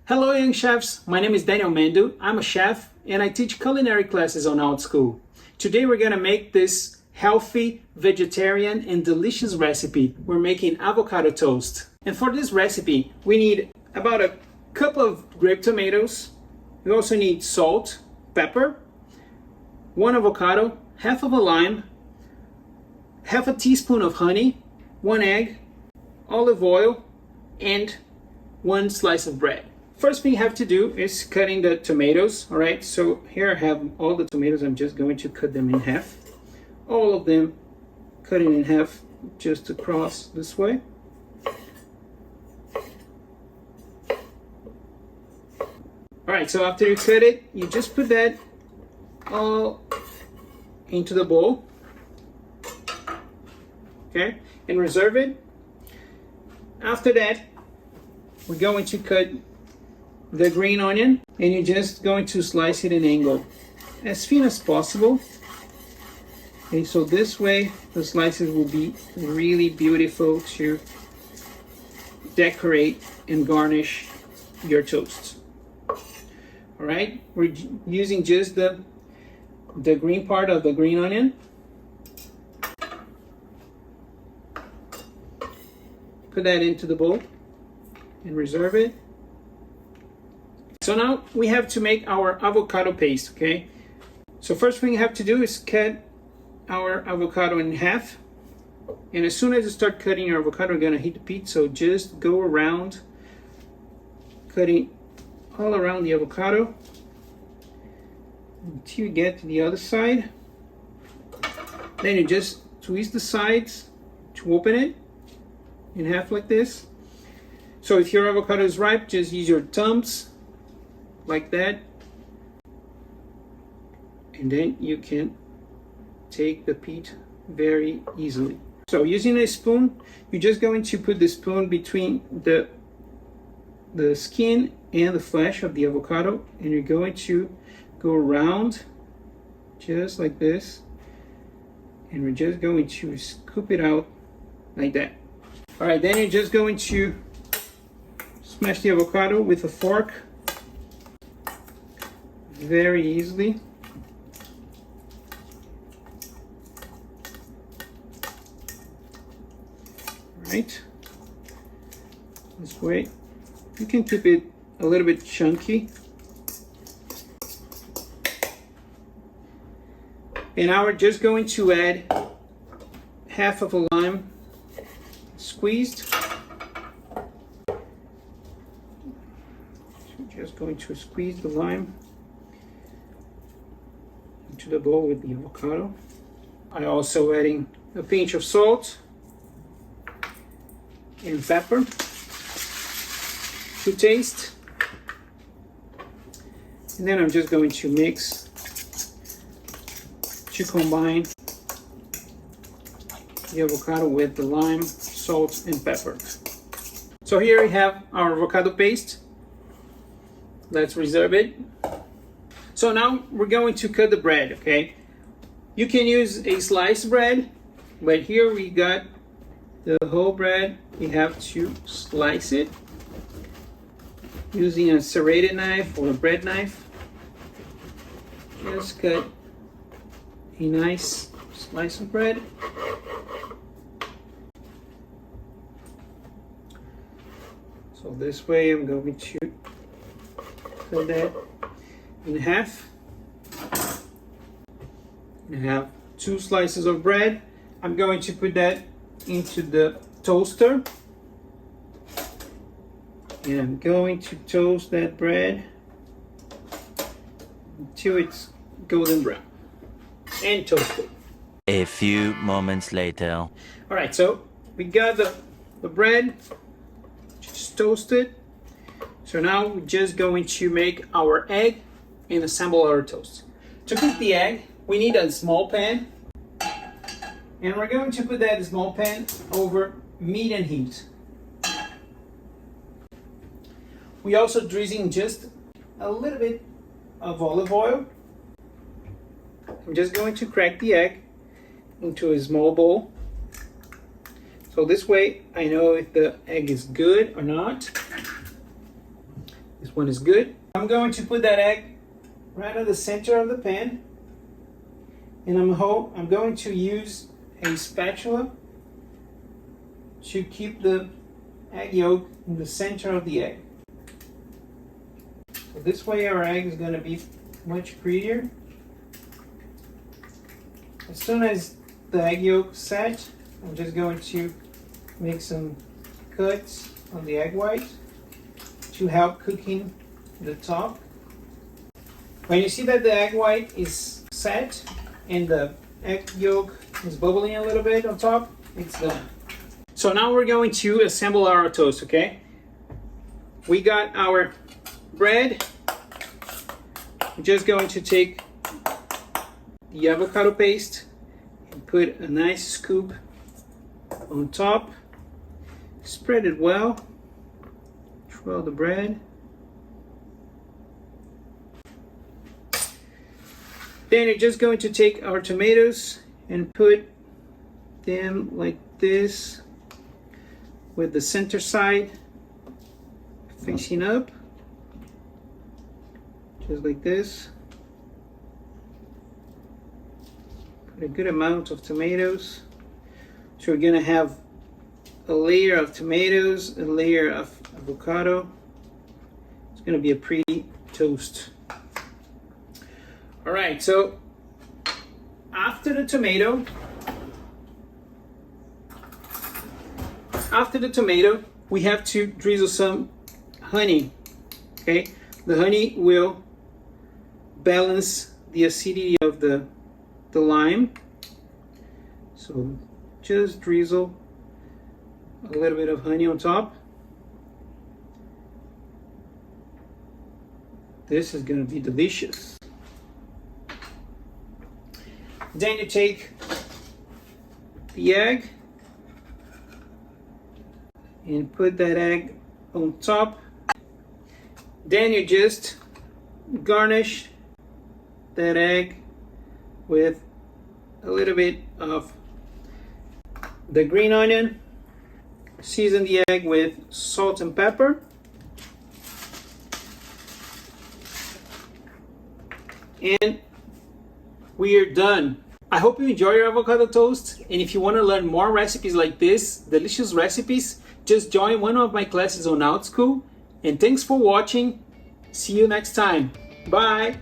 Hello young chefs, my name is Daniel Mandu. I'm a chef and I teach culinary classes on Outschool. Today we're gonna make this healthy, vegetarian and delicious recipe. We're making avocado toast. And for this recipe, we need about a cup of grape tomatoes. We also need salt, pepper, 1 avocado, half of a lime, half a teaspoon of honey, 1 egg, olive oil, and 1 slice of bread. First thing you have to do is cutting the tomatoes, all right? So here I have all the tomatoes. I'm just going to cut them in half. All of them cutting in half just across this way. All right, so after you cut it, you just put that all into the bowl, okay? And reserve it. After that, we're going to cut the green onion, and you're just going to slice it in an angle as thin as possible. Okay, so this way the slices will be really beautiful to decorate and garnish your toast. All right, we're using just the green part of the green onion. Put that into the bowl and reserve it. So now we have to make our avocado paste, okay? So first thing you have to do is cut our avocado in half. And as soon as you start cutting your avocado, you're gonna heat the heat. So just go around, cutting all around the avocado until you get to the other side. Then you just twist the sides to open it in half like this. So if your avocado is ripe, just use your thumbs like that, and then you can take the pit very easily. So using a spoon, you're just going to put the spoon between the skin and the flesh of the avocado, and you're going to go around just like this, and we're just going to scoop it out like that. All right, then you're just going to smash the avocado with a fork very easily. Right, this way. You can keep it a little bit chunky. And now we're just going to add half of a lime squeezed. So we're just going to squeeze the lime into the bowl with the avocado. I also adding a pinch of salt and pepper to taste. And then I'm just going to mix to combine the avocado with the lime, salt, and pepper. So here we have our avocado paste. Let's reserve it. So now we're going to cut the bread, okay? You can use a sliced bread, but here we got the whole bread. You have to slice it using a serrated knife or a bread knife. Just cut a nice slice of bread. So this way I'm going to cut that in half. I have 2 slices of bread. I'm going to put that into the toaster, and I'm going to toast that bread until it's golden brown and toasted. A few moments later. All right, so we got the bread just toasted. So now we're just going to make our egg and assemble our toast. To cook the egg, we need a small pan, and we're going to put that small pan over medium heat. We also drizzling just a little bit of olive oil. I'm just going to crack the egg into a small bowl. So this way I know if the egg is good or not. This one is good. I'm going to put that egg right at the center of the pan. And I'm going to use a spatula to keep the egg yolk in the center of the egg. So this way our egg is going to be much prettier. As soon as the egg yolk is set, I'm just going to make some cuts on the egg white to help cooking the top. When you see that the egg white is set and the egg yolk is bubbling a little bit on top, it's done. So now we're going to assemble our toast, okay? We got our bread. We're just going to take the avocado paste and put a nice scoop on top. Spread it well throughout the bread. Then you're just going to take our tomatoes and put them like this with the center side facing up, just like this. Put a good amount of tomatoes. So we're gonna have a layer of tomatoes, a layer of avocado. It's gonna be a pretty toast. All right, so after the tomato, we have to drizzle some honey, okay? The honey will balance the acidity of the lime. So just drizzle a little bit of honey on top. This is gonna be delicious. Then you take the egg and put that egg on top. Then you just garnish that egg with a little bit of the green onion. Season the egg with salt and pepper. And we are done. I hope you enjoy your avocado toast, and if you want to learn more recipes like this, delicious recipes, just join one of my classes on Outschool. And thanks for watching. See you next time. Bye.